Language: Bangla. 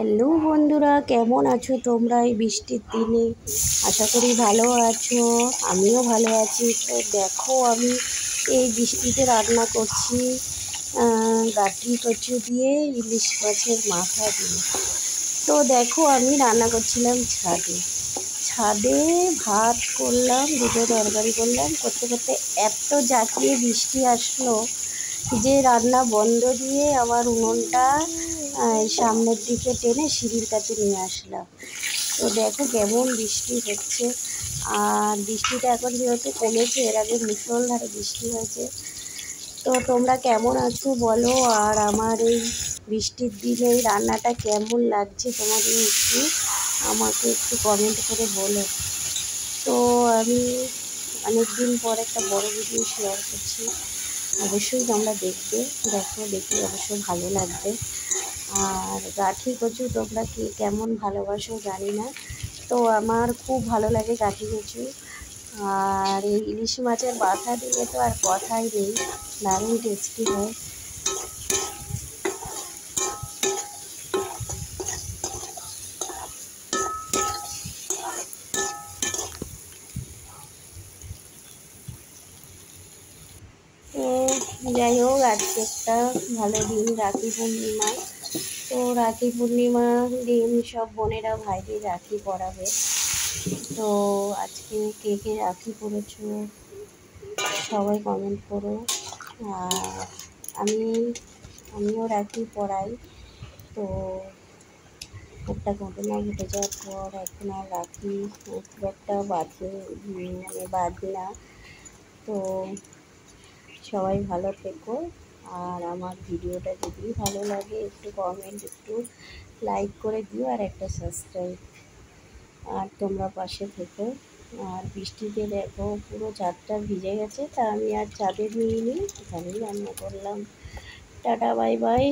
হ্যালো বন্ধুরা, কেমন আছো তোমরা এই বৃষ্টির দিনে? আশা করি ভালো আছো, আমিও ভালো আছি। তো দেখো, আমি এই বৃষ্টিতে রান্না করছি গাঠি কচু দিয়ে ইলিশ মাছের মাথা দিয়ে। তো দেখো, আমি রান্না করছিলাম ছাদে ছাদে ভাত করলাম, দুটো তরকারি করলাম, করতে করতে এত জাঁকিয়ে বৃষ্টি আসলো যে রান্না বন্ধ দিয়ে আবার উনুনটা সামনের দিকে টেনে সিঁড়ির কাছে নিয়ে আসলাম। তো দেখো কেমন বৃষ্টি হচ্ছে। আর বৃষ্টিটা এখন যেহেতু কমেছে, এর আগে মুষলধারে বৃষ্টি হয়েছে। তো তোমরা কেমন আছো বলো, আর আমার এই বৃষ্টির দিনে এই রান্নাটা কেমন লাগছে তোমাদের আমাকে একটু কমেন্ট করে বলো। তো আমি অনেক দিন পর একটা বড় ভিডিও শেয়ার করছি, অবশ্যই তোমরা দেখবে। দেখে অবশ্যই ভালো লাগবে। আর গাঠি কচু তোমরা কেমন ভালোবাসো জানি না, তো আমার খুব ভালো লাগে গাঠি কচু। আর এই ইলিশ মাছের মাথা দিলে তো আর কথাই নেই, দারুণ টেস্টি হয়। তো যাই হোক, আজকে একটা ভালো দিন, রাখি পূর্ণিমা। তো রাখি পূর্ণিমার দিন সব বোনেরা ভাইদের রাখি পরাবে। তো আজকে কে কে রাখি পরেছো সবাই কমেন্ট করো। আর আমিও রাখি পরাই। তো একটা ঘটনা ঘটে যাওয়ার পর এখন আর রাখি খুব একটা বাঁধি না। তো সবাই ভালো থেকো। আর আমার ভিডিওটা যদি ভালো লাগে একটু কমেন্ট, একটু লাইক করে দিও, আর একটা সাবস্ক্রাইব। আর তোমরা পাশে থেকো। আর বৃষ্টিতে দেখো পুরো চাদটা ভিজে গেছে, তা আমি আর চাদর নিয়ে এখানেই রান্না করলাম। Tata, bye bye.